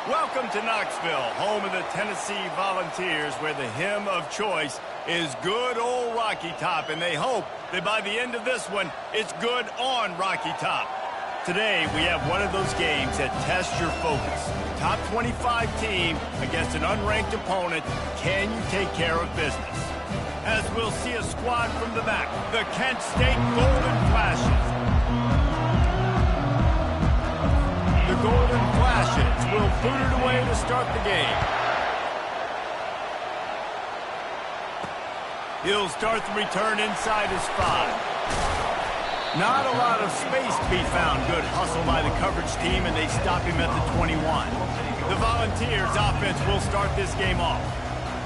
Welcome to Knoxville, home of the Tennessee Volunteers, where the hymn of choice is Good Old Rocky Top, and they hope that by the end of this one, it's good on Rocky Top. Today, we have one of those games that tests your focus. Top 25 team against an unranked opponent. Can you take care of business? As we'll see a squad from the back, the Kent State Golden Flashes. The Golden Flashes will boot it away to start the game. He'll start the return inside his 5. Not a lot of space to be found. Good hustle by the coverage team, and they stop him at the 21. The Volunteers offense will start this game off.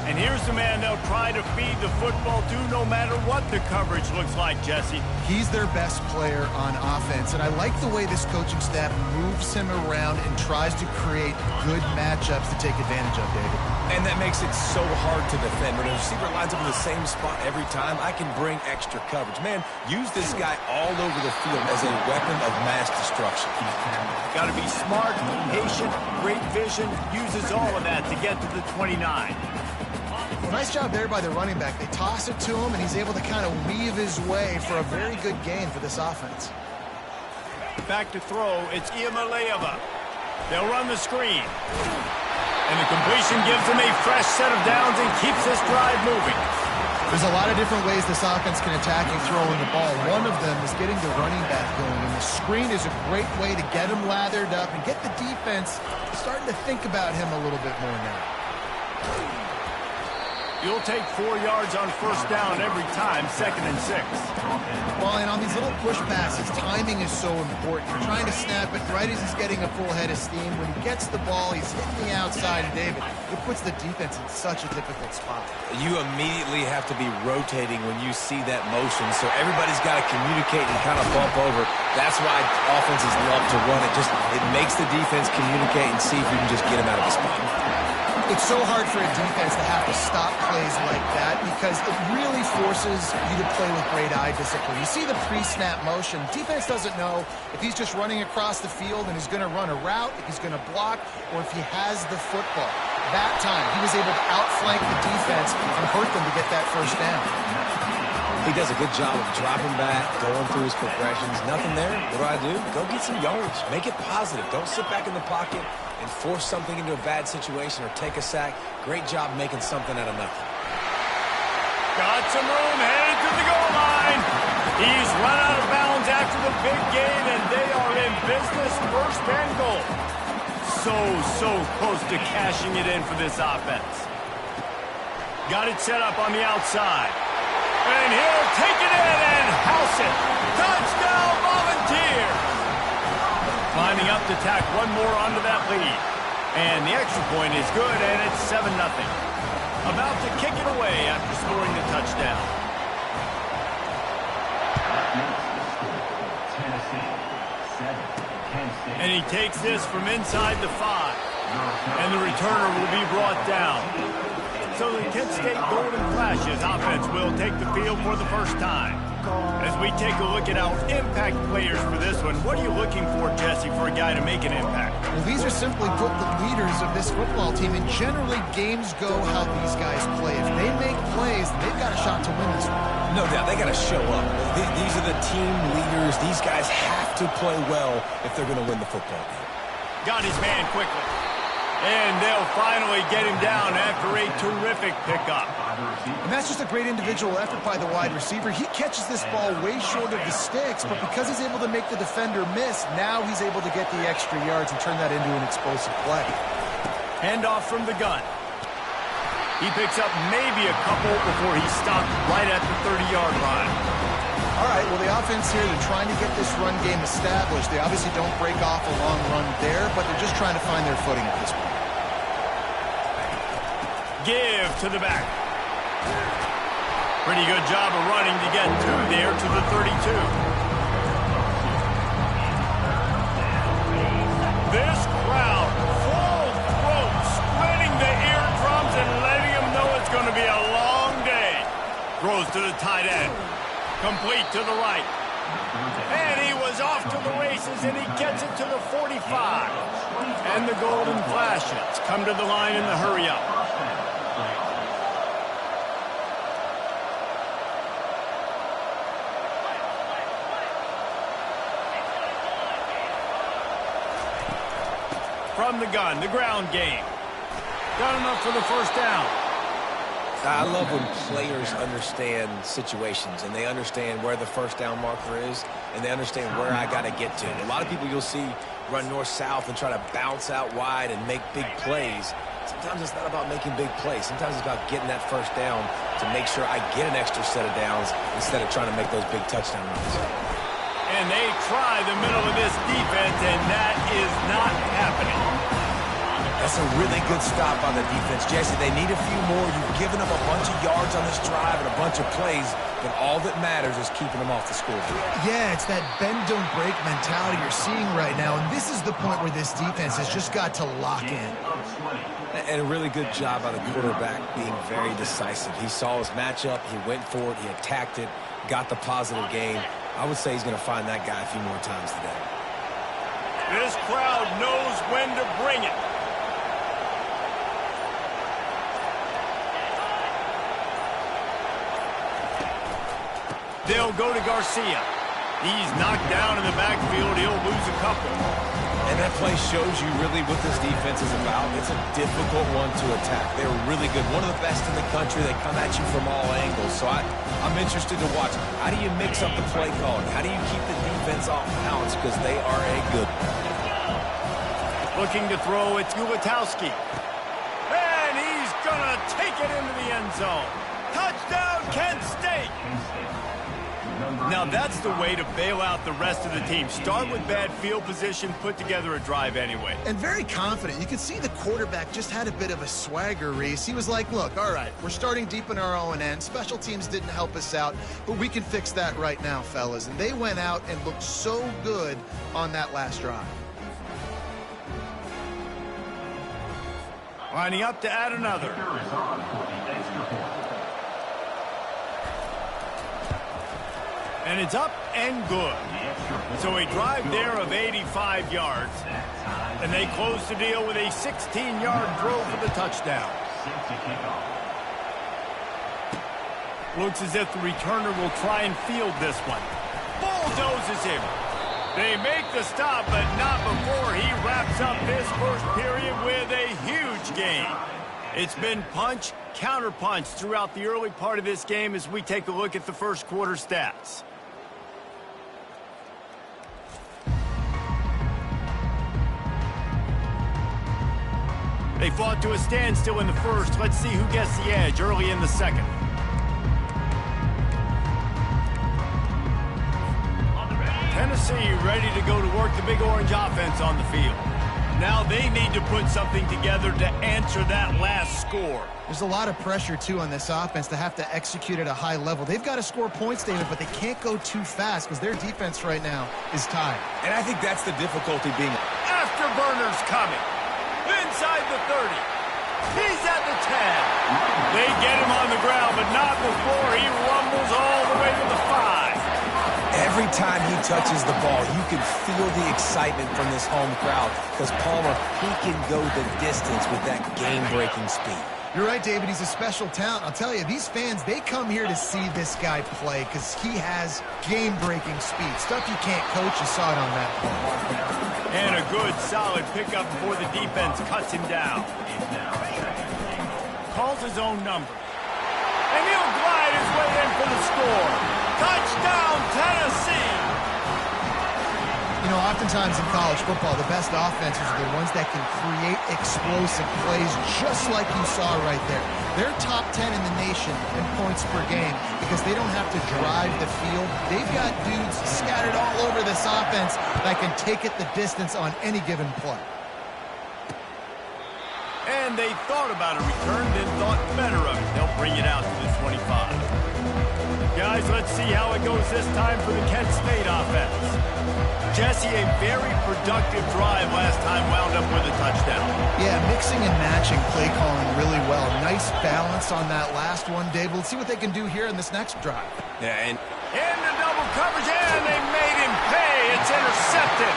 And here's the man they'll try to feed the football to no matter what the coverage looks like, Jesse. He's their best player on offense, and I like the way this coaching staff moves him around and tries to create good matchups to take advantage of, David. And that makes it so hard to defend. When a receiver lines up in the same spot every time, I can bring extra coverage. Man, use this guy all over the field as a weapon of mass destruction. Got to be smart, patient, great vision, uses all of that to get to the 29. Well, nice job there by the running back. They toss it to him, and he's able to kind of weave his way for a very good gain for this offense. Back to throw, it's Iamaleava. They'll run the screen. And the completion gives them a fresh set of downs and keeps this drive moving. There's a lot of different ways this offense can attack you throwing the ball. One of them is getting the running back going, and the screen is a great way to get him lathered up and get the defense starting to think about him a little bit more now. You'll take 4 yards on first down every time, 2nd and 6. Well, and on these little push passes, timing is so important. You're trying to snap it right as he's getting a full head of steam. When he gets the ball, he's hitting the outside, and David, it puts the defense in such a difficult spot. You immediately have to be rotating when you see that motion, so everybody's got to communicate and kind of bump over. That's why offenses love to run it. It makes the defense communicate and see if you can just get him out of the spot. It's so hard for a defense to have to stop plays like that because it really forces you to play with great eye discipline. You see the pre-snap motion. Defense doesn't know if he's just running across the field and he's going to run a route, if he's going to block, or if he has the football. That time, he was able to outflank the defense and hurt them to get that first down. He does a good job of dropping back, going through his progressions. Nothing there. What do? Go get some yards. Make it positive. Don't sit back in the pocket and force something into a bad situation or take a sack. Great job making something out of nothing. Got some room, headed to the goal line. He's run out of bounds after the big gain, and they are in business, 1st and goal. So close to cashing it in for this offense. Got it set up on the outside. And he'll take it in and house it. Touchdown, Volunteer! Climbing up to tack one more onto that lead. And the extra point is good, and it's 7-0. About to kick it away after scoring the touchdown. And he takes this from inside the 5. And the returner will be brought down. So the Kent State Golden Flashes offense will take the field for the first time. As we take a look at our impact players for this one, what are you looking for, Jesse, for a guy to make an impact? Well, these are simply put the leaders of this football team, and generally games go how these guys play. If they make plays, they've got a shot to win this one. No doubt, they got to show up. These are the team leaders. These guys have to play well if they're going to win the football game. Got his man quickly. And they'll finally get him down after a terrific pickup. And that's just a great individual effort by the wide receiver. He catches this ball way short of the sticks, but because he's able to make the defender miss, now he's able to get the extra yards and turn that into an explosive play. Handoff from the gun. He picks up maybe a couple before he's stopped right at the 30-yard line. All right, well, the offense here, they're trying to get this run game established. They obviously don't break off a long run there, but they're just trying to find their footing at this point. Give to the back. Pretty good job of running to get through there to the 32. This crowd, full throat, splitting the eardrums and letting them know it's going to be a long day. Throws to the tight end. Complete to the right. And he was off to the races, and he gets it to the 45. And the golden flashes come to the line in the hurry-up. From the gun, the ground game. Got enough for the first down. I love when players understand situations and they understand where the first down marker is and they understand where I got to get to. A lot of people you'll see run north-south and try to bounce out wide and make big plays. Sometimes it's not about making big plays. Sometimes it's about getting that first down to make sure I get an extra set of downs instead of trying to make those big touchdown runs. And they try the middle of this defense, and that is not happening. That's a really good stop on the defense, Jesse. They need a few more. You've given them a bunch of yards on this drive and a bunch of plays, but all that matters is keeping them off the scoreboard. Yeah, it's that bend, don't break mentality you're seeing right now, and this is the point where this defense has just got to lock in. And a really good job by the quarterback being very decisive. He saw his matchup, he went for it, he attacked it, got the positive gain. I would say he's going to find that guy a few more times today. This crowd knows when to bring it. They'll go to Garcia. He's knocked down in the backfield. He'll lose a couple. And that play shows you really what this defense is about. It's a difficult one to attack. They're really good. One of the best in the country. They come at you from all angles. So I'm interested to watch. How do you mix up the play calling? How do you keep the defense off balance? Because they are a good one. Looking to throw, it's Ulatowski. And he's going to take it into the end zone. Touchdown, Kent State! Now that's the way to bail out the rest of the team. Start with bad field position, put together a drive anyway. And very confident. You could see the quarterback just had a bit of a swagger, Reese. He was like, look, all right, we're starting deep in our own end. Special teams didn't help us out, but we can fix that right now, fellas. And they went out and looked so good on that last drive. Lining up to add another. And it's up and good. So a drive there of 85 yards. And they close the deal with a 16-yard throw for the touchdown. Looks as if the returner will try and field this one. Bulldozes him. They make the stop, but not before he wraps up this first period with a huge gain. It's been punch, counter-punch throughout the early part of this game as we take a look at the first quarter stats. They fought to a standstill in the first. Let's see who gets the edge early in the second. Tennessee ready to go to work the Big Orange offense on the field. Now they need to put something together to answer that last score. There's a lot of pressure, too, on this offense to have to execute at a high level. They've got to score points, David, but they can't go too fast because their defense right now is tired. And I think that's the difficulty being... Afterburners coming. Inside the 30. He's at the 10. They get him on the ground, but not before he rumbles all the way to the 5. Every time he touches the ball, you can feel the excitement from this home crowd because Palmer, he can go the distance with that game-breaking speed. You're right, David. He's a special talent. I'll tell you, these fans, they come here to see this guy play because he has game-breaking speed. Stuff you can't coach. You saw it on that play. And a good, solid pickup before the defense cuts him down. Calls his own number. And he'll glide his way in for the score. Touchdown, Tennessee! You know, oftentimes in college football, the best offenses are the ones that can create explosive plays just like you saw right there. They're top 10 in the nation in points per game because they don't have to drive the field. They've got dudes scattered all over this offense that can take it the distance on any given play. And they thought about a return, then thought better of it. They'll bring it out to the 25. Guys, let's see how it goes this time for the Kent State offense. Jesse, a very productive drive last time, wound up with a touchdown. Yeah, mixing and matching play calling really well. Nice balance on that last one, Dave. Let's see what they can do here in this next drive. Yeah, and into double coverage, and they made him pay. It's intercepted.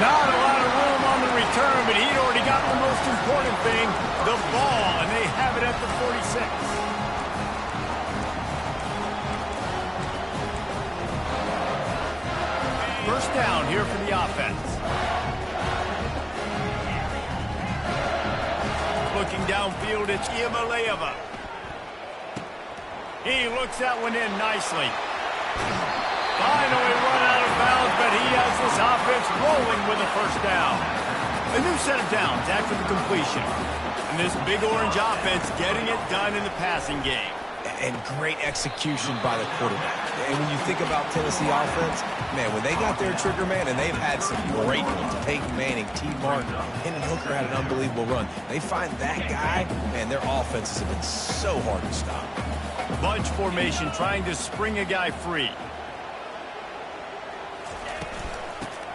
Not a lot of room on the return, but he'd already got the most important thing, the ball, and they have it at the 46. First down here for the offense. Looking downfield, it's Iamaleava. He looks that one in nicely. Finally run out of bounds, but he has this offense rolling with a first down. A new set of downs after the completion. And this big orange offense getting it done in the passing game. And great execution by the quarterback. And when you think about Tennessee offense, man, when they got their trigger man, and they've had some great ones, Peyton Manning, T. Martin, Hendon Hooker had an unbelievable run. They find that guy, man, their offenses have been so hard to stop. Bunch formation trying to spring a guy free.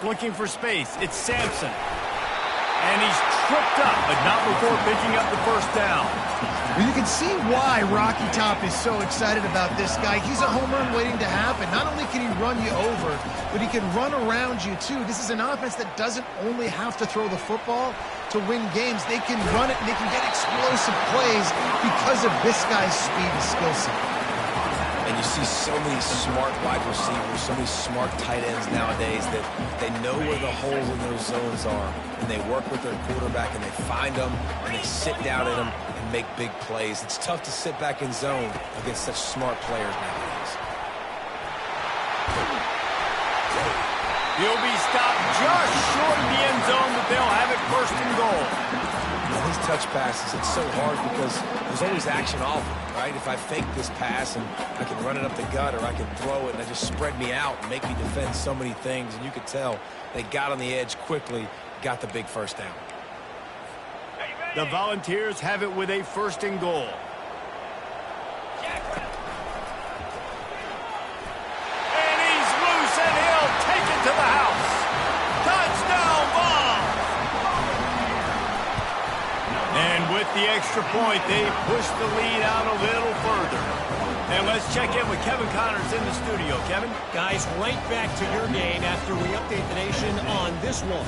Looking for space. It's Sampson. And he's tripped up, but not before picking up the first down. Well, you can see why Rocky Top is so excited about this guy. He's a home run waiting to happen. Not only can he run you over, but he can run around you, too. This is an offense that doesn't only have to throw the football to win games. They can run it, and they can get explosive plays because of this guy's speed and skill set. And you see so many smart wide receivers, so many smart tight ends nowadays that they know where the holes in those zones are, and they work with their quarterback, and they find them, and they sit down in them and make big plays. It's tough to sit back in zone against such smart players nowadays. He'll be stopped just short of the end zone, but they'll have it first and goal. These touch passes, it's so hard because there's always action off it, right? If I fake this pass and I can run it up the gut, or I can throw it and I just spread me out and make me defend so many things, and you could tell they got on the edge quickly, got the big first down. The Volunteers have it with a first and goal. And he's loose, and he'll take it to the house. Touchdown ball! And with the extra point, they push the lead out a little further. And let's check in with Kevin Connors in the studio. Kevin? Guys, right back to your game after we update the nation on this one.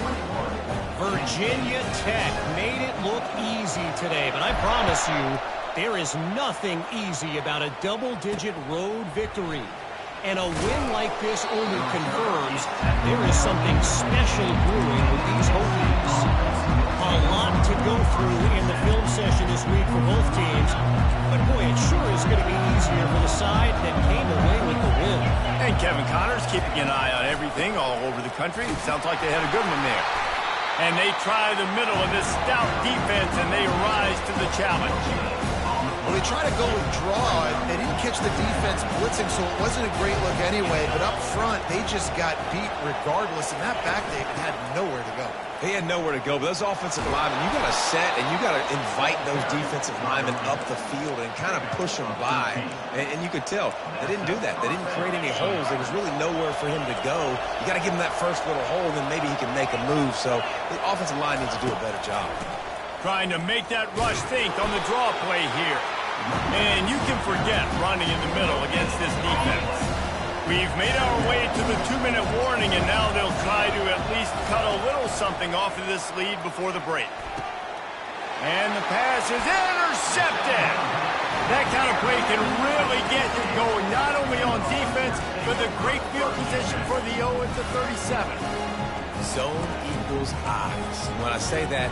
Virginia Tech made it look easy today, but I promise you, there is nothing easy about a double-digit road victory. And a win like this only confirms there is something special brewing with these Hokies. A lot to go through in the film session this week for both teams, but boy, it sure is going to be easier for the side that came away with the win. And Kevin Connors keeping an eye on everything all over the country. It sounds like they had a good one there. And they try the middle of this stout defense, and they rise to the challenge. Well, they try to go with draw, and they didn't catch the defense blitzing, so it wasn't a great look anyway. But up front, they just got beat regardless, and that back David had nowhere to go. He had nowhere to go, but those offensive linemen, you got to set and you got to invite those defensive linemen up the field and kind of push them by. And you could tell they didn't do that. They didn't create any holes. There was really nowhere for him to go. You got to give him that first little hole, and then maybe he can make a move. So the offensive line needs to do a better job. Trying to make that rush think on the draw play here. And you can forget running in the middle against this defense. We've made our way to the 2-minute warning, and now they'll try to at least cut a little something off of this lead before the break. And the pass is intercepted. That kind of play can really get you going, not only on defense, but the great field position for the 0 at the 37. Zone equals eyes. When I say that,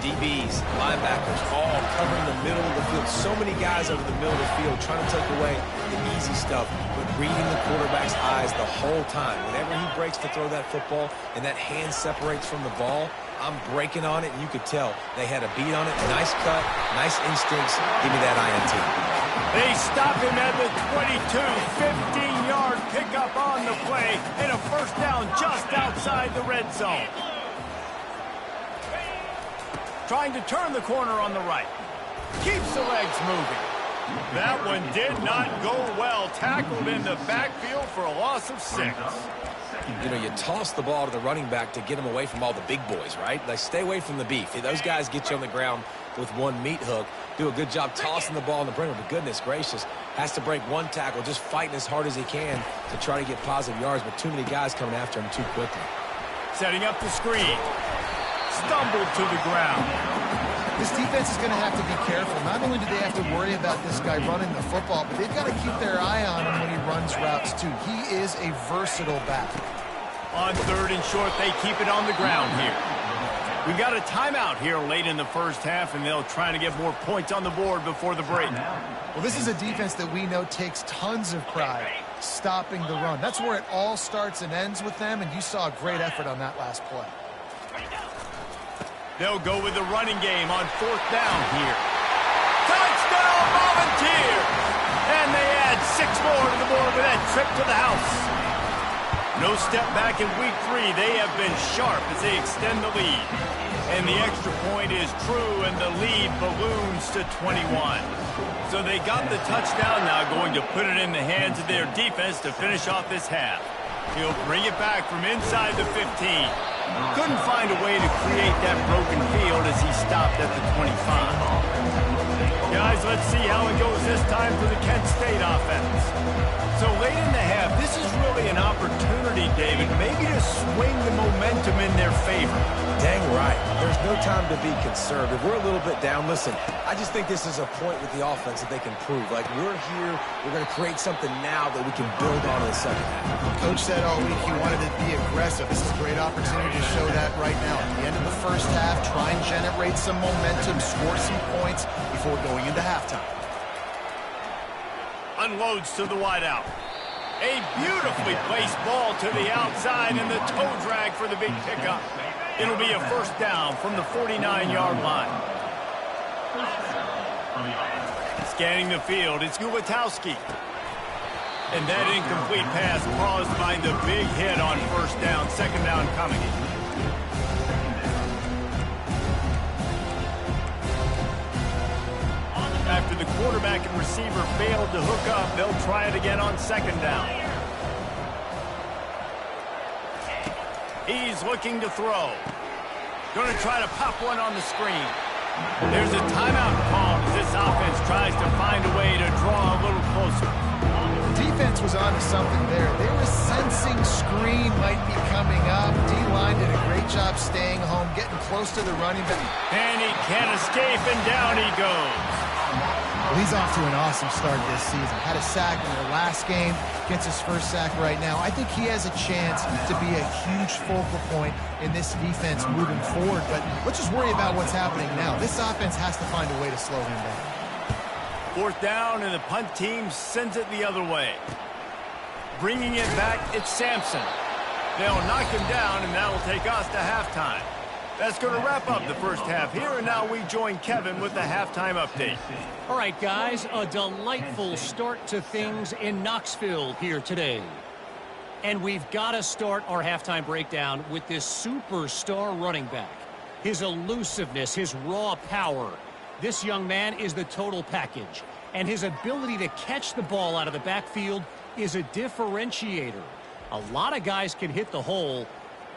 DBs, linebackers, all covering the middle of the field. So many guys over the middle of the field trying to take away the easy stuff, but reading the quarterback's eyes the whole time. Whenever he breaks to throw that football and that hand separates from the ball, I'm breaking on it, and you could tell they had a beat on it. Nice cut, nice instincts. Give me that INT. They stop him at the 22, 15-yard pickup on the play, and a first down just outside the red zone. Trying to turn the corner on the right. Keeps the legs moving. That one did not go well. Tackled in the backfield for a loss of 6. You know, you toss the ball to the running back to get him away from all the big boys, right? Like, stay away from the beef. Those guys get you on the ground with one meat hook. Do a good job tossing the ball in the perimeter, but goodness gracious, has to break one tackle, just fighting as hard as he can to try to get positive yards, but too many guys coming after him too quickly. Setting up the screen. Stumbled to the ground. This defense is going to have to be careful. Not only do they have to worry about this guy running the football, but they've got to keep their eye on him when he runs routes too. He is a versatile back. On 3rd and short, they keep it on the ground here. We've got a timeout here late in the first half, and they'll try to get more points on the board before the break. Well, this is a defense that we know takes tons of pride stopping the run. That's where it all starts and ends with them, and you saw a great effort on that last play. They'll go with the running game on 4th down here. Touchdown, Volunteers! And they add 6 more to the board with that trip to the house. No step back in week 3. They have been sharp as they extend the lead. And the extra point is true, and the lead balloons to 21. So they got the touchdown, now going to put it in the hands of their defense to finish off this half. He'll bring it back from inside the 15. Couldn't find a way to create that broken field as he stopped at the 25. Guys, let's see how it goes this time for the Kent State offense. So late in the half, this is really an opportunity, David, maybe to swing the momentum in their favor. Dang right. There's no time to be conservative. We're a little bit down. Listen, I just think this is a point with the offense that they can prove. Like, we're here, we're going to create something now that we can build on in the second half. Coach said all week he wanted to be aggressive. This is a great opportunity to show that right now. At the end of the first half, try and generate some momentum, score some points before going into halftime. Unloads to the wideout. A beautifully placed ball to the outside, and the toe drag for the big pickup. It'll be a first down from the 49-yard line. Scanning the field, it's Gulatowski. And that incomplete pass caused by the big hit on first down. Second down coming. After the quarterback and receiver failed to hook up, they'll try it again on second down. He's looking to throw. Going to try to pop one on the screen. There's a timeout called as this offense tries to find a way to draw a little closer. The defense was onto something there. They were sensing screen might be coming up. D-line did a great job staying home, getting close to the running back. And he can't escape, and down he goes. Well, he's off to an awesome start this season. Had a sack in their last game, gets his first sack right now. I think he has a chance to be a huge focal point in this defense moving forward, but let's just worry about what's happening now. This offense has to find a way to slow him down. 4th down, and the punt team sends it the other way. Bringing it back, it's Sampson. They'll knock him down, and that'll take us to halftime. That's going to wrap up the first half here, and now we join Kevin with the halftime update. All right, guys, a delightful start to things in Knoxville here today. And we've got to start our halftime breakdown with this superstar running back. His elusiveness, his raw power. This young man is the total package. And his ability to catch the ball out of the backfield is a differentiator. A lot of guys can hit the hole.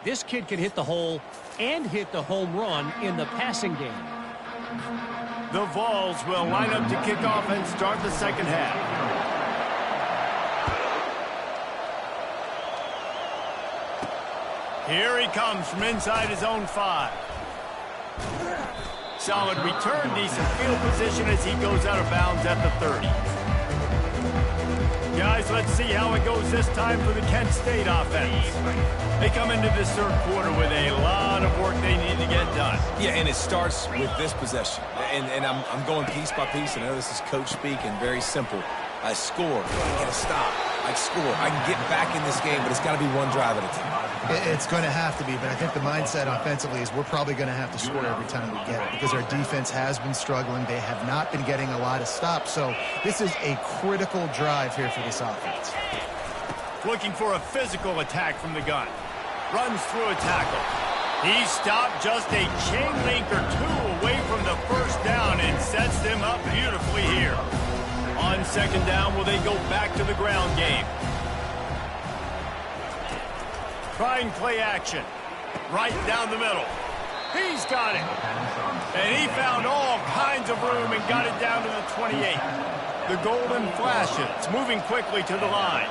This kid can hit the hole and hit the home run in the passing game. The Vols will line up to kick off and start the second half. Here he comes from inside his own 5. Solid return, decent field position as he goes out of bounds at the 30. Guys, let's see how it goes this time for the Kent State offense. They come into this third quarter with a lot of work they need to get done. Yeah, and it starts with this possession. And I'm going piece by piece, and I know this is coach speak and very simple. I score, I get a stop, I score. I can get back in this game, but it's got to be one drive at a time. It's going to have to be, but I think the mindset offensively is we're probably going to have to score every time we get it because our defense has been struggling. They have not been getting a lot of stops, so this is a critical drive here for this offense. Looking for a physical attack from the gun. Runs through a tackle. He stopped just a chain link or two away from the first down and sets them up beautifully here. On second down, will they go back to the ground game? Trying play action. Right down the middle. He's got it. And he found all kinds of room and got it down to the 28. The golden flashes, moving quickly to the line.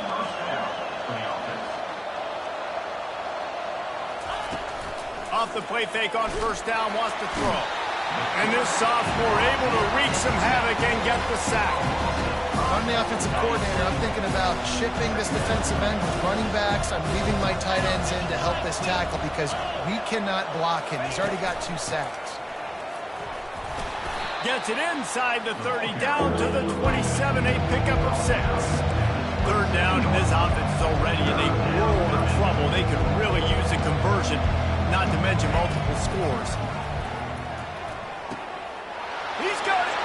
Off the play fake on first down, wants to throw. And this sophomore able to wreak some havoc and get the sack. I'm the offensive coordinator. I'm thinking about shipping this defensive end with running backs. I'm leaving my tight ends in to help this tackle because we cannot block him. He's already got 2 sacks. Gets it inside the 30, down to the 27, a pickup of 6. Third down, and this offense is already in a world of trouble. They could really use a conversion, not to mention multiple scores. He's got it.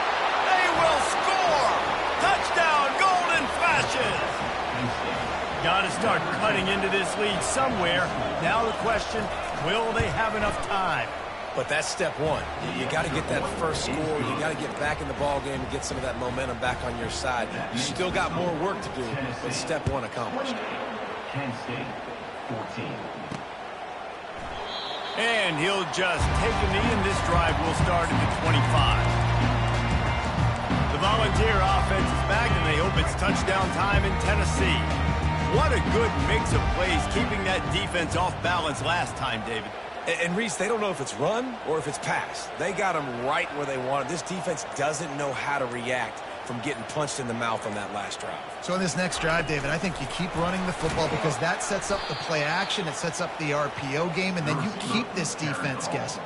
They will score. Touchdown, golden flashes. Got to start cutting into this lead somewhere. Now the question, will they have enough time? But that's step one. You got to get that first score. You got to get back in the ball game and get some of that momentum back on your side. You still got more work to do, but step one accomplished. Kent State, 14. And he'll just take a knee, and this drive will start at the 25. The Volunteer offense is back, and they hope it's touchdown time in Tennessee. What a good mix of plays, keeping that defense off balance last time, David. And Reese, they don't know if it's run or if it's pass. They got them right where they want it. This defense doesn't know how to react from getting punched in the mouth on that last drive. So in this next drive, David, I think you keep running the football because that sets up the play action, it sets up the RPO game, and then you keep this defense guessing.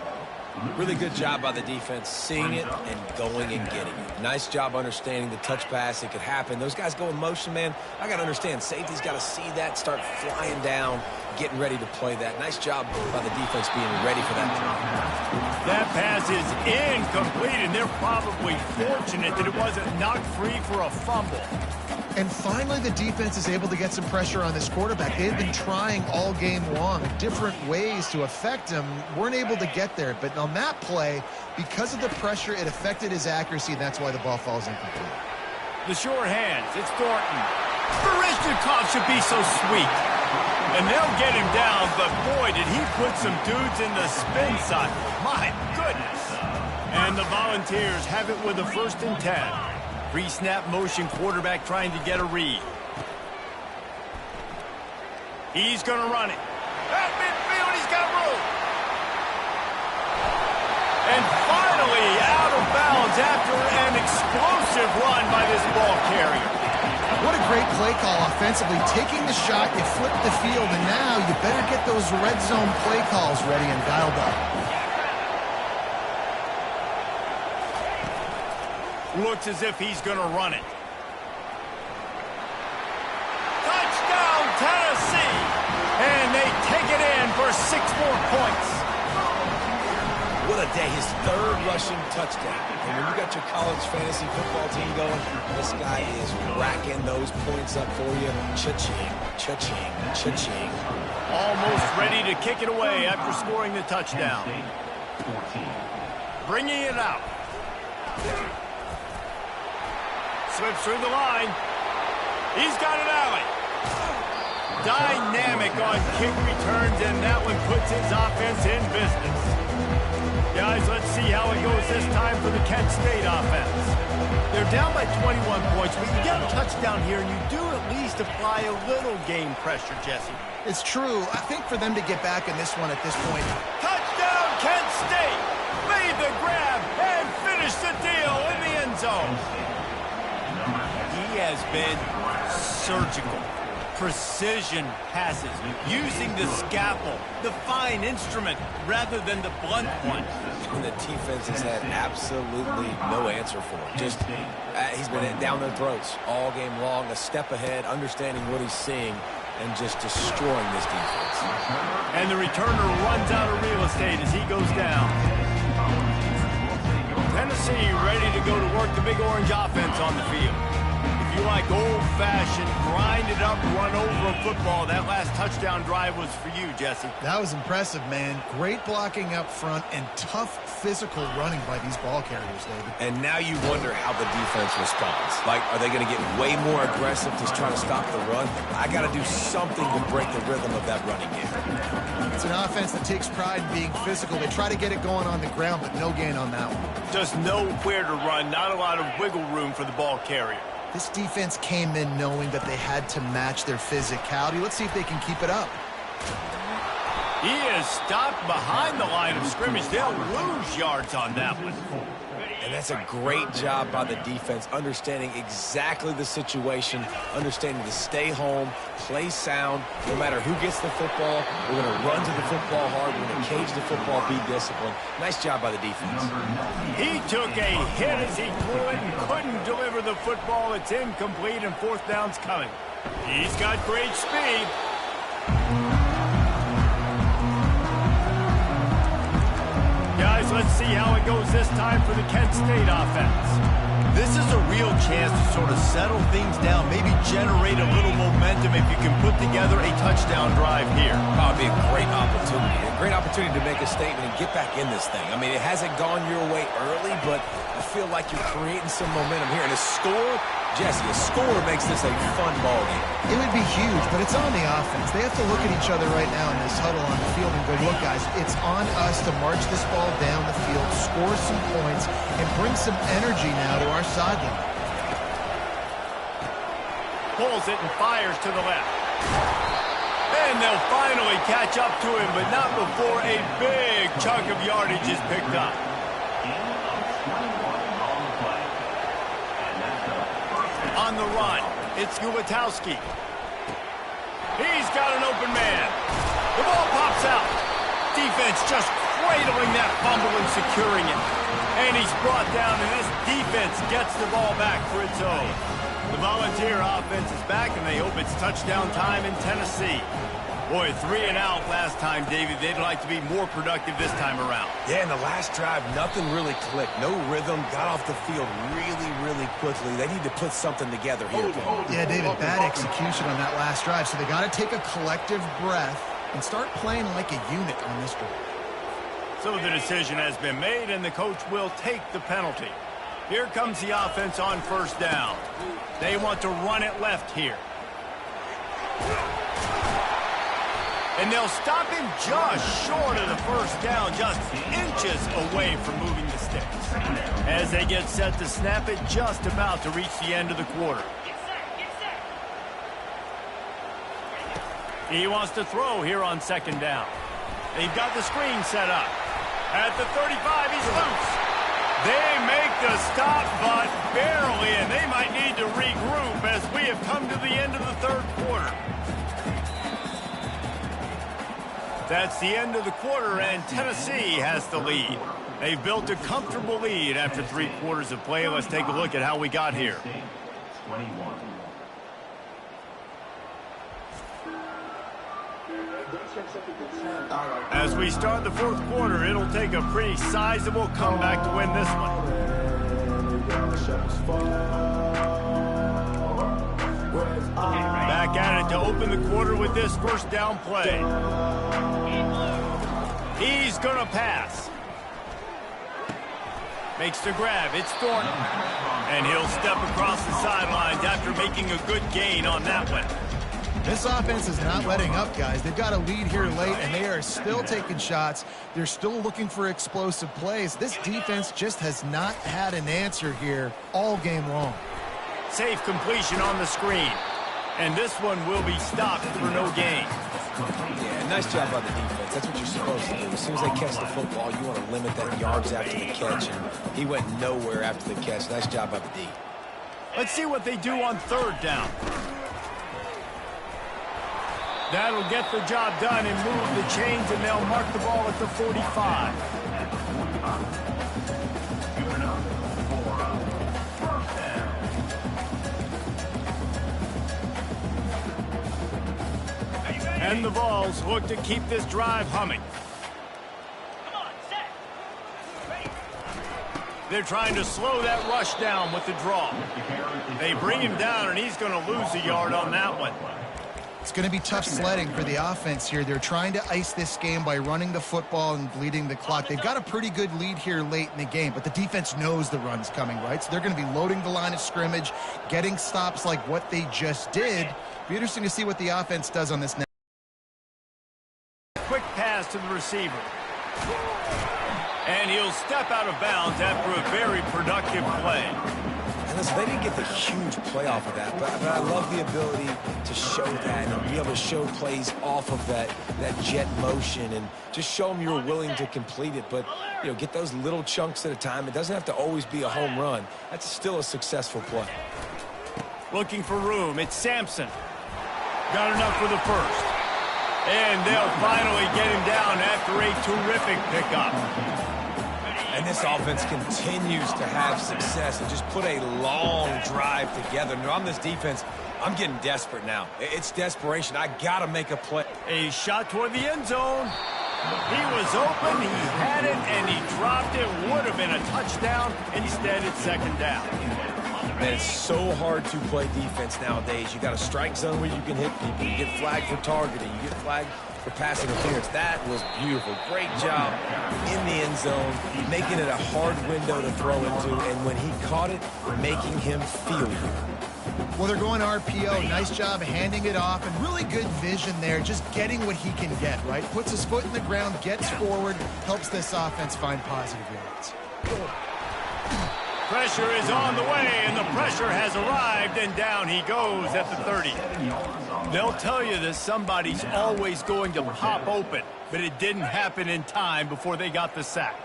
Really good job by the defense seeing it and going and getting it. Nice job understanding the touch pass. It could happen. Those guys go in motion, man. I got to understand. Safety's got to see that, start flying down, getting ready to play that. Nice job by the defense being ready for that play. That pass is incomplete, and they're probably fortunate that it wasn't knocked free for a fumble. And finally, the defense is able to get some pressure on this quarterback. They've been trying all game long different ways to affect him. Weren't able to get there. But on that play, because of the pressure, it affected his accuracy, and that's why the ball falls incomplete. The short hands, it's Thornton. Barishnikov should be so sweet. And they'll get him down, but boy, did he put some dudes in the spin side. My goodness. And the Volunteers have it with a 1st and 10. Pre-snap motion, quarterback trying to get a read. He's going to run it. At midfield, he's got room. And finally out of bounds after an explosive run by this ball carrier. What a great play call offensively. Taking the shot, you flip the field, and now you better get those red zone play calls ready and dialed up. Looks as if he's going to run it. Touchdown, Tennessee! And they take it in for 6 more points. What a day. His 3rd rushing touchdown. And when you got your college fantasy football team going, this guy is racking those points up for you. Cha-ching, cha-ching, cha-ching. Almost ready to kick it away after scoring the touchdown. Bringing it out. Slips through the line. He's got an alley. Dynamic on kick returns, and that one puts his offense in business. Guys, let's see how it goes this time for the Kent State offense. They're down by 21 points, but you get a touchdown here, and you do at least apply a little game pressure, Jesse. It's true. I think for them to get back in this one at this point. Touchdown, Kent State! Made the grab and finished the deal in the end zone. He has been surgical. Precision passes, using the scalpel, the fine instrument, rather than the blunt one. And the defense has had absolutely no answer for him. Just, he's been down their throats all game long, a step ahead, understanding what he's seeing, and just destroying this defense. And the returner runs out of real estate as he goes down. Tennessee ready to go to work the Big Orange offense on the field. If you like old-fashioned, grind-it-up, run-over football, that last touchdown drive was for you, Jesse. That was impressive, man. Great blocking up front and tough physical running by these ball carriers, David. And now you wonder how the defense responds. Like, are they going to get way more aggressive to try to stop the run? I got to do something to break the rhythm of that running game. It's an offense that takes pride in being physical. They try to get it going on the ground, but no gain on that one. Just nowhere to run, not a lot of wiggle room for the ball carrier. This defense came in knowing that they had to match their physicality. Let's see if they can keep it up. He is stopped behind the line of scrimmage. They'll lose yards on that one. And that's a great job by the defense, understanding exactly the situation, understanding to stay home, play sound. No matter who gets the football, we're going to run to the football hard. We're going to cage the football, be disciplined. Nice job by the defense. He took a hit as he threw it and couldn't deliver the football. It's incomplete and fourth down's coming. He's got great speed. Guys, let's see how it goes this time for the Kent State offense. This is a real chance to sort of settle things down, maybe generate a little momentum if you can put together a touchdown drive here. Probably a great opportunity to make a statement and get back in this thing. I mean, it hasn't gone your way early, but I feel like you're creating some momentum here. And a score, Jesse, a score makes this a fun ball game. It would be huge, but it's on the offense. They have to look at each other right now in this huddle on the field and go, look, guys, it's on us to march this ball down the field, score some points, and bring some energy now to our sideline. Pulls it and fires to the left. And they'll finally catch up to him, but not before a big chunk of yardage is picked up. On the run, it's Gubatowski. He's got an open man. The ball pops out. Defense just cradling that fumble and securing it. And he's brought down, and this defense gets the ball back for its own. The Volunteer offense is back, and they hope it's touchdown time in Tennessee. Boy, 3 and out last time, David. They'd like to be more productive this time around. Yeah, in the last drive, nothing really clicked. No rhythm, got off the field really quickly. They need to put something together here. Yeah, David, bad execution on that last drive, so they got to take a collective breath and start playing like a unit on this drive. So the decision has been made, and the coach will take the penalty. Here comes the offense on first down. They want to run it left here. And they'll stop him just short of the first down, just inches away from moving the sticks. As they get set to snap it, just about to reach the end of the quarter. He wants to throw here on second down. They've got the screen set up. At the 35, he's loose. They make the stop, but barely, and they might need to regroup as we have come to the end of the third quarter. That's the end of the quarter, and Tennessee has the lead. They've built a comfortable lead after 3 quarters of play. Let's take a look at how we got here. 21. As we start the fourth quarter, it'll take a pretty sizable comeback to win this one. Back at it to open the quarter with this first down play. He's going to pass. Makes the grab. It's Thornton. And he'll step across the sidelines after making a good gain on that one. This offense is not letting up, guys. They've got a lead here late, and they are still taking shots. They're still looking for explosive plays. This defense just has not had an answer here all game long. Safe completion on the screen. And this one will be stopped for no gain. Yeah, nice job by the defense. That's what you're supposed to do. As soon as they catch the football, you want to limit that yards after the catch. And he went nowhere after the catch. Nice job by the D. Let's see what they do on third down. That'll get the job done and move the chains, and they'll mark the ball at the 45. And the Vols look to keep this drive humming. They're trying to slow that rush down with the draw. They bring him down, and he's going to lose a yard on that one. It's going to be tough sledding for the offense here. They're trying to ice this game by running the football and bleeding the clock. They've got a pretty good lead here late in the game, but the defense knows the run's coming, right? So they're going to be loading the line of scrimmage, getting stops like what they just did. Be interesting to see what the offense does on this next. Quick pass to the receiver. And he'll step out of bounds after a very productive play. And listen, they didn't get the huge play off of that, but I love the ability to show that and be able to show plays off of that jet motion and just show them you're willing to complete it. But, you know, get those little chunks at a time. It doesn't have to always be a home run. That's still a successful play. Looking for room. It's Sampson. Got enough for the first. And they'll finally get him down after a terrific pickup. And this offense continues to have success and just put a long drive together. Now, on this defense, I'm getting desperate now. It's desperation. I got to make a play. A shot toward the end zone. He was open, he had it, and he dropped it. Would have been a touchdown. Instead, it's second down. Man, it's so hard to play defense nowadays. You got a strike zone where you can hit people. You get flagged for targeting. You get flagged for pass interference. That was beautiful. Great job in the end zone, making it a hard window to throw into, and when he caught it, making him feel it. Well, they're going RPO. Nice job handing it off, and really good vision there, just getting what he can get, right? Puts his foot in the ground, gets forward, helps this offense find positive yards. Pressure is on the way, and the pressure has arrived, and down he goes at the 30. They'll tell you this, somebody's always going to pop open, but it didn't happen in time before they got the sack.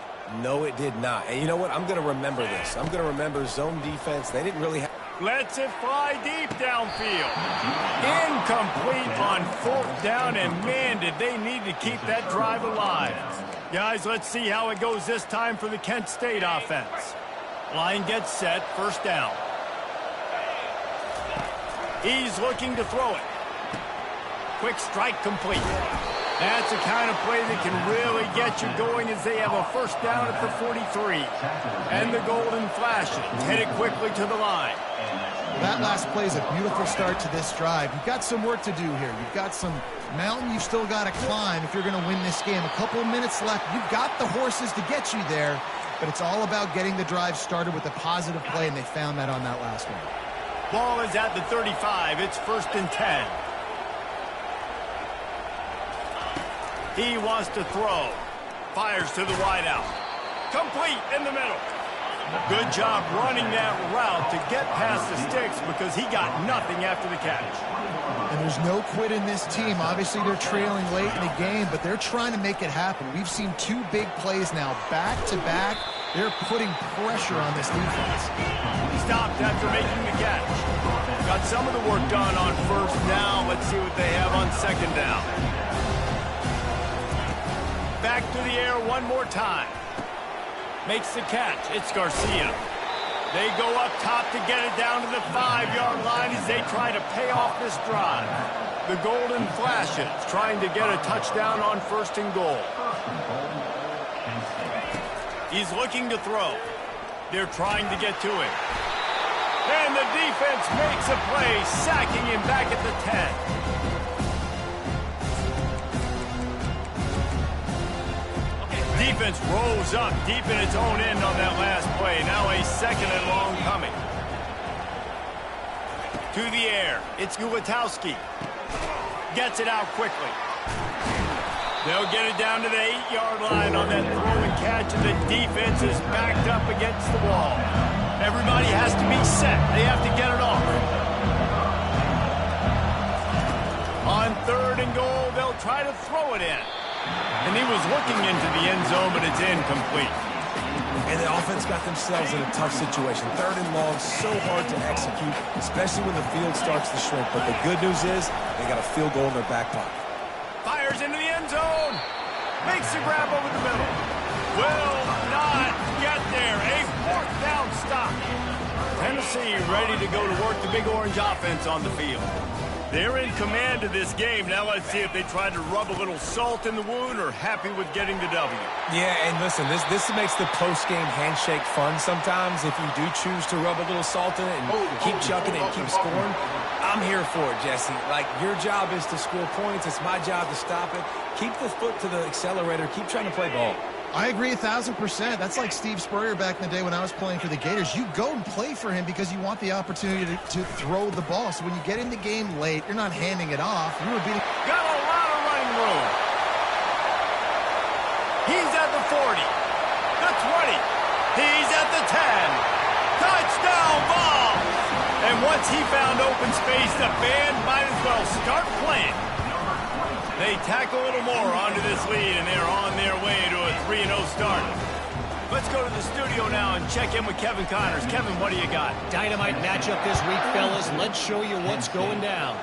No, it did not. And you know what? I'm going to remember this. I'm going to remember zone defense. They didn't really have... Lets it fly deep downfield. Incomplete on fourth down, and man, did they need to keep that drive alive. Guys, let's see how it goes this time for the Kent State offense. Line gets set, first down. He's looking to throw it. Quick strike complete. That's the kind of play that can really get you going as they have a first down at the 43. And the golden flashes, headed quickly to the line. That last play is a beautiful start to this drive. You've got some work to do here. You've got some mountain you've still got to climb if you're going to win this game. A couple of minutes left. You've got the horses to get you there. But it's all about getting the drive started with a positive play, and they found that on that last one. Ball is at the 35. It's first and 10. He wants to throw. Fires to the wideout. Complete in the middle. Good job running that route to get past the sticks because he got nothing after the catch. And there's no quit in this team. Obviously, they're trailing late in the game, but they're trying to make it happen. We've seen two big plays now, back-to-back. They're putting pressure on this defense. Stopped after making the catch. Got some of the work done on first down. Let's see what they have on second down. Back to the air one more time. Makes the catch. It's Garcia. They go up top to get it down to the 5-yard line as they try to pay off this drive. The golden flashes trying to get a touchdown on first and goal. He's looking to throw. They're trying to get to him. And the defense makes a play, sacking him back at the 10. Defense rolls up deep in its own end on that last play. Now a second and long coming. To the air. It's Ulatowski. Gets it out quickly. They'll get it down to the 8-yard line on that throw and catch, and the defense is backed up against the wall. Everybody has to be set. They have to get it off. On 3rd and goal, they'll try to throw it in. And he was looking into the end zone, but it's incomplete. And the offense got themselves in a tough situation. 3rd and long, so hard to execute, especially when the field starts to shrink. But the good news is they got a field goal in their back pocket. Fires into the end zone. Makes the grab over the middle. Will not get there. A 4th down stop. Tennessee ready to go to work the Big Orange offense on the field. They're in command of this game. Now let's see if they try to rub a little salt in the wound or happy with getting the W. Yeah, and listen, this makes the post-game handshake fun sometimes if you do choose to rub a little salt in it and keep chucking it and keep scoring. I'm here for it, Jesse. Like, your job is to score points. It's my job to stop it. Keep the foot to the accelerator. Keep trying to play ball. I agree 1,000%. That's like Steve Spurrier back in the day when I was playing for the Gators. You go and play for him because you want the opportunity to throw the ball. So when you get in the game late, you're not handing it off. You were beating. Got a lot of running room. He's at the 40, the 20. He's at the 10. Touchdown ball. And once he found open space, the band might as well start playing. They tack a little more onto this lead, and they're on their way to a 3-0 start. Let's go to the studio now and check in with Kevin Connors. Kevin, what do you got? Dynamite matchup this week, fellas. Let's show you what's going down.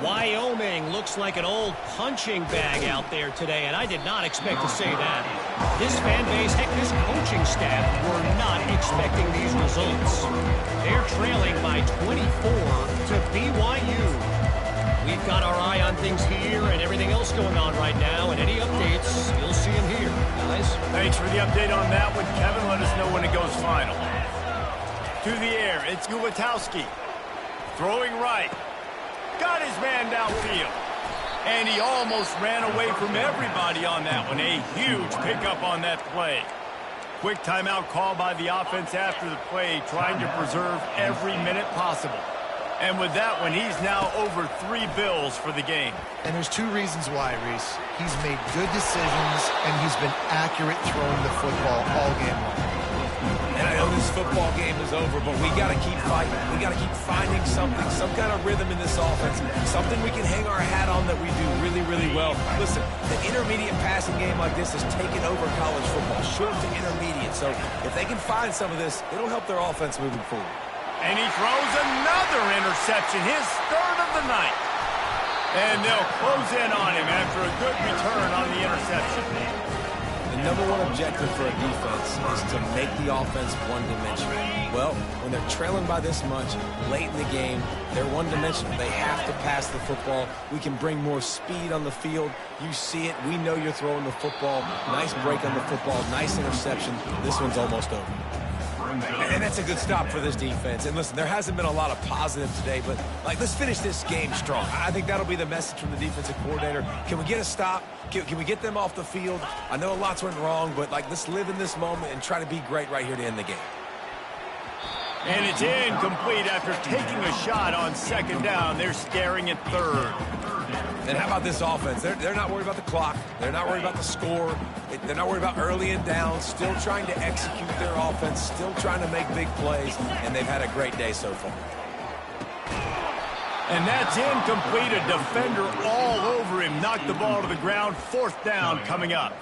Wyoming looks like an old punching bag out there today, and I did not expect to say that. This fan base, heck, this coaching staff were not expecting these results. They're trailing by 24 to BYU. We've got our eye on things here and everything else going on right now, and any updates, you'll see them here, guys. Thanks for the update on that one, Kevin. Let us know when it goes final. To the air, it's Gulatowski. Throwing right. Got his man downfield. And he almost ran away from everybody on that one. A huge pickup on that play. Quick timeout call by the offense after the play, trying to preserve every minute possible. And with that one, he's now over 3 bills for the game. And there's 2 reasons why, Reese. He's made good decisions, and he's been accurate throwing the football all game long. And I know this football game is over, but we got to keep fighting. We got to keep finding something, some kind of rhythm in this offense, something we can hang our hat on that we do really, really well. Listen, the intermediate passing game like this has taken over college football, short to intermediate. So if they can find some of this, it'll help their offense moving forward. And he throws another interception, his 3rd of the night. And they'll close in on him after a good return on the interception. The number one objective for a defense is to make the offense one-dimensional. Well, when they're trailing by this much, late in the game, they're one-dimensional. They have to pass the football. We can bring more speed on the field. You see it. We know you're throwing the football. Nice break on the football. Nice interception. This one's almost over. And that's a good stop for this defense. And listen, there hasn't been a lot of positive today, but let's finish this game strong. I think that'll be the message from the defensive coordinator. Can we get a stop? Can we get them off the field? I know lots went wrong, but let's live in this moment and try to be great right here to end the game. And it's incomplete after taking a shot on 2nd down. They're staring at 3rd. And how about this offense? They're not worried about the clock. They're not worried about the score. They're not worried about early and down. Still trying to execute their offense. Still trying to make big plays. And they've had a great day so far. And that's incomplete. A defender all over him. Knocked the ball to the ground. 4th down coming up.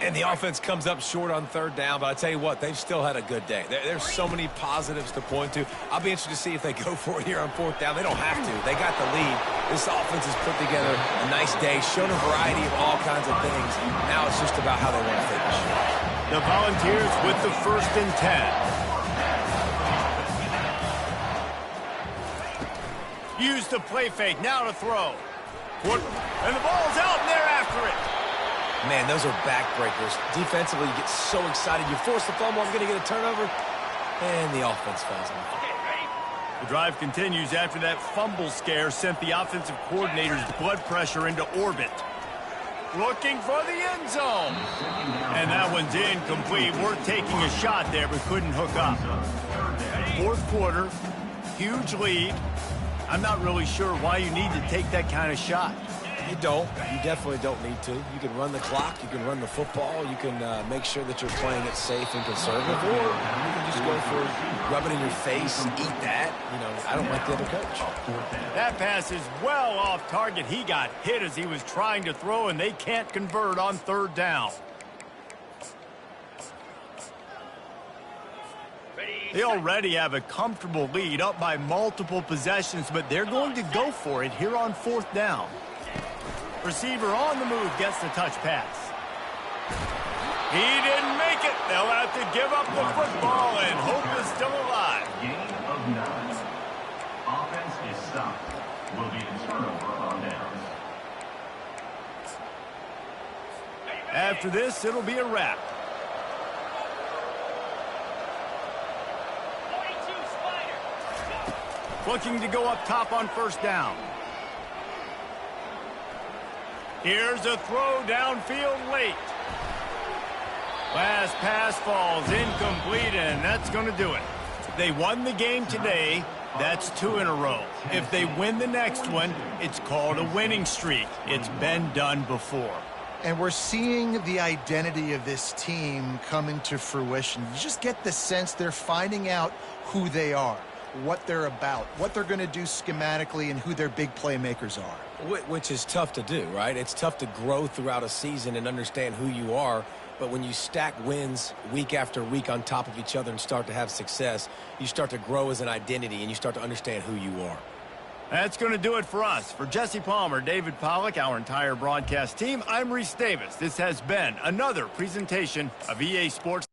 And the offense comes up short on 3rd down, but I tell you what, they've still had a good day. There's so many positives to point to. I'll be interested to see if they go for it here on 4th down. They don't have to. They got the lead. This offense has put together a nice day, shown a variety of all kinds of things. Now it's just about how they want to finish. The Volunteers with the 1st and 10. Use the play fake. Now to throw. And the ball's out, and they're after it. Man, those are backbreakers. Defensively, you get so excited. You force the fumble, I'm going to get a turnover, and the offense falls on. The drive continues after that fumble scare sent the offensive coordinator's blood pressure into orbit. Looking for the end zone. And that one's incomplete. We're taking a shot there, but couldn't hook up. 4th quarter, huge lead. I'm not really sure why you need to take that kind of shot. You don't. You definitely don't need to. You can run the clock. You can run the football. You can make sure that you're playing it safe and conservative. Or you can just go for rub it in your face and eat that. You know, I don't like the other coach. That pass is well off target. He got hit as he was trying to throw, and they can't convert on third down. They already have a comfortable lead, up by multiple possessions, but they're going to go for it here on fourth down. Receiver on the move gets the touch pass. He didn't make it. They'll have to give up the football, and hope is still alive. Gain of 9. Offense is stopped. Will be a turnover on downs. After this, it'll be a wrap. Looking to go up top on first down. Here's a throw downfield late. Last pass falls incomplete, and that's going to do it. They won the game today. That's 2 in a row. If they win the next one, it's called a winning streak. It's been done before. And we're seeing the identity of this team coming to fruition. You just get the sense they're finding out who they are, what they're about, what they're going to do schematically, and who their big playmakers are. Which is tough to do, right? It's tough to grow throughout a season and understand who you are. But when you stack wins week after week on top of each other and start to have success, you start to grow as an identity and you start to understand who you are. That's going to do it for us. For Jesse Palmer, David Pollack, our entire broadcast team, I'm Reese Davis. This has been another presentation of EA Sports.